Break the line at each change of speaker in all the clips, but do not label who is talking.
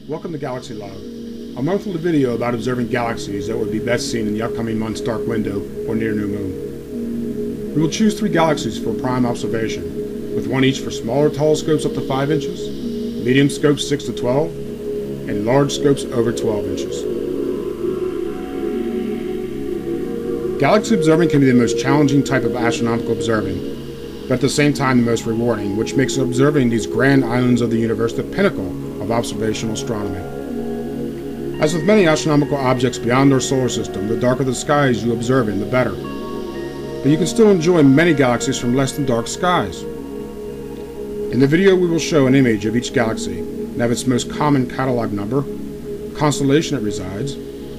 Welcome to Galaxy Log, a monthly video about observing galaxies that would be best seen in the upcoming month's dark window or near new moon. We will choose 3 galaxies for prime observation, with one each for smaller telescopes up to 5 inches, medium scopes 6 to 12, and large scopes over 12 inches. Galaxy observing can be the most challenging type of astronomical observing, but at the same time the most rewarding, which makes observing these grand islands of the universe the pinnacle of observational astronomy. As with many astronomical objects beyond our solar system, the darker the skies you observe in, the better. But you can still enjoy many galaxies from less than dark skies. In the video we will show an image of each galaxy and have its most common catalog number, constellation it resides,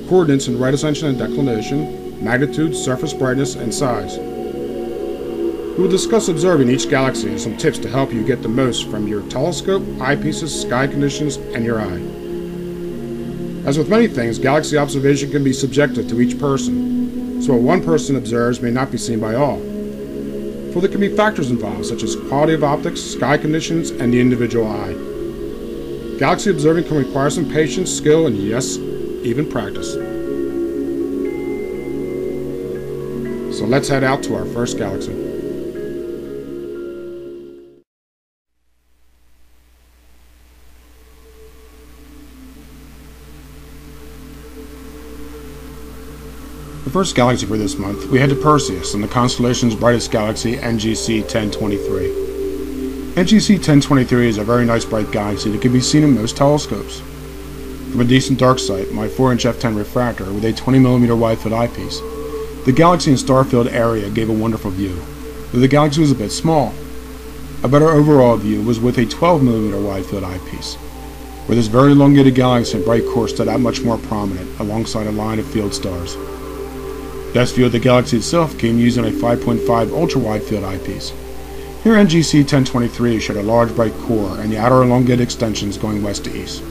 coordinates in right ascension and declination, magnitude, surface brightness, and size. We will discuss observing each galaxy and some tips to help you get the most from your telescope, eyepieces, sky conditions, and your eye. As with many things, galaxy observation can be subjective to each person, so what one person observes may not be seen by all. For there can be factors involved, such as quality of optics, sky conditions, and the individual eye. Galaxy observing can require some patience, skill, and yes, even practice. So let's head out to our first galaxy. The first galaxy for this month, we head to Perseus in the constellation's brightest galaxy, NGC 1023. NGC 1023 is a very nice bright galaxy that can be seen in most telescopes. From a decent dark sight, my 4-inch f10 refractor with a 20mm wide-field eyepiece, the galaxy and star-filled area gave a wonderful view, though the galaxy was a bit small. A better overall view was with a 12mm wide-field eyepiece, where this very elongated galaxy and bright core stood out much more prominent alongside a line of field stars. Best view of the galaxy itself came using a 5.5 ultra-wide field eyepiece. Here NGC 1023 showed a large bright core and the outer elongated extensions going west to east.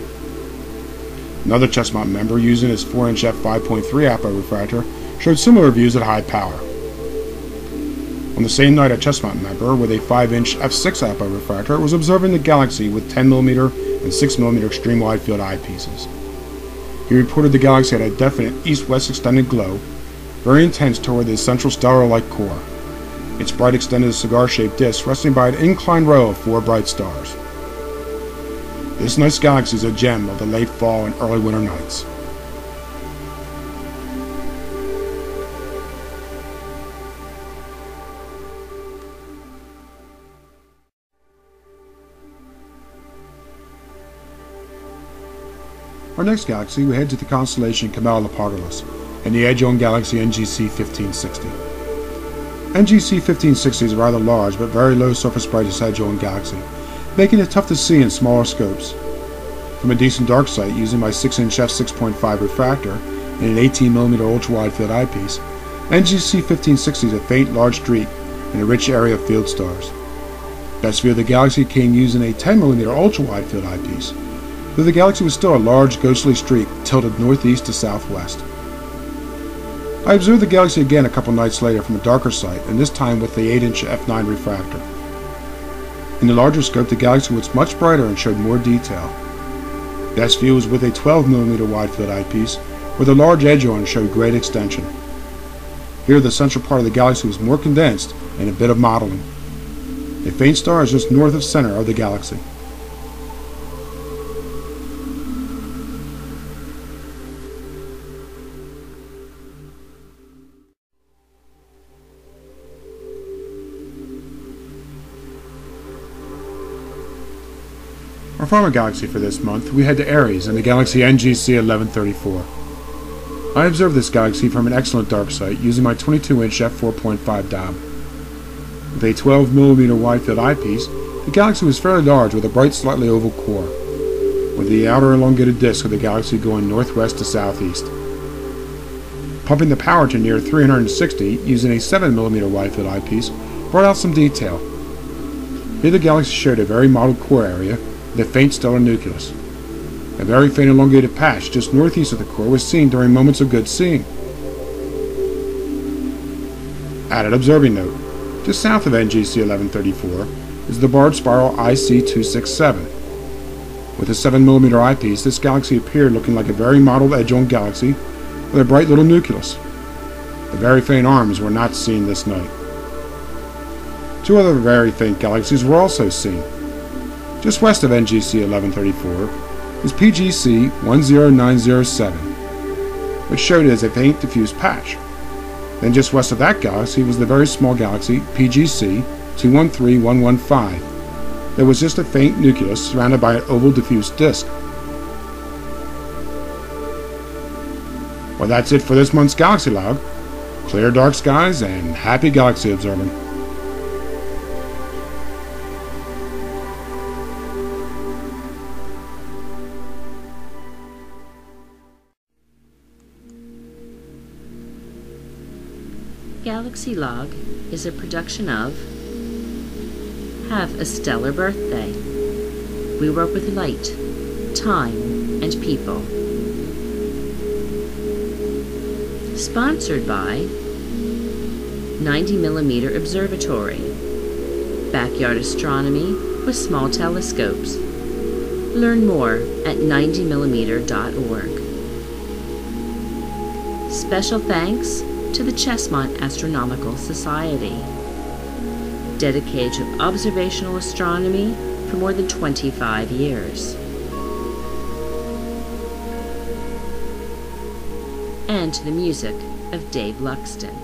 Another Chesmont member using his 4-inch f5.3 apo refractor showed similar views at high power. On the same night, a Chesmont member with a 5-inch f6 apo refractor was observing the galaxy with 10mm and 6mm extreme wide field eyepieces. He reported the galaxy had a definite east-west extended glow, very intense toward the central stellar-like core, its bright extended cigar-shaped disk resting by an inclined row of 4 bright stars. This nice galaxy is a gem of the late fall and early winter nights. Our next galaxy, we head to the constellation Camelopardalis and the edge-on galaxy NGC 1560. NGC 1560 is a rather large but very low surface brightness edge-on galaxy, making it tough to see in smaller scopes. From a decent dark sight using my 6-inch f6.5 refractor and an 18mm ultra-wide field eyepiece, NGC 1560 is a faint large streak in a rich area of field stars. Best view of the galaxy came using a 10mm ultra-wide field eyepiece, though the galaxy was still a large ghostly streak tilted northeast to southwest. I observed the galaxy again a couple nights later from a darker sight, and this time with the 8-inch f9 refractor. In the larger scope, the galaxy was much brighter and showed more detail. Best view was with a 12mm wide field eyepiece, where the large edge-on showed great extension. Here the central part of the galaxy was more condensed and a bit of mottling. A faint star is just north of center of the galaxy. Our final galaxy for this month, we head to Aries in the galaxy NGC 1134. I observed this galaxy from an excellent dark sight using my 22-inch f4.5 dial. With a 12mm wide field eyepiece, the galaxy was fairly large with a bright slightly oval core, with the outer elongated disk of the galaxy going northwest to southeast. Pumping the power to near 360 using a 7mm wide field eyepiece brought out some detail. Here the galaxy showed a very mottled core area with a faint stellar nucleus. A very faint elongated patch just northeast of the core was seen during moments of good seeing. Added observing note: just south of NGC 1134 is the barred spiral IC267. With a 7mm eyepiece, this galaxy appeared looking like a very mottled edge-on galaxy with a bright little nucleus. The very faint arms were not seen this night. Two other very faint galaxies were also seen. Just west of NGC 1134 was PGC 10907, which showed as a faint diffuse patch. Then just west of that galaxy was the very small galaxy PGC 213115. There was just a faint nucleus surrounded by an oval diffuse disk. Well, that's it for this month's Galaxy Log. Clear dark skies and happy galaxy observing.
Galaxy Log is a production of Have a Stellar Birthday. We work with light, time, and people. Sponsored by 90mm Observatory. Backyard astronomy with small telescopes. Learn more at 90mm.org. Special thanks to the Chesmont Astronomical Society, dedicated to observational astronomy for more than 25 years. And to the music of Dave Luxton.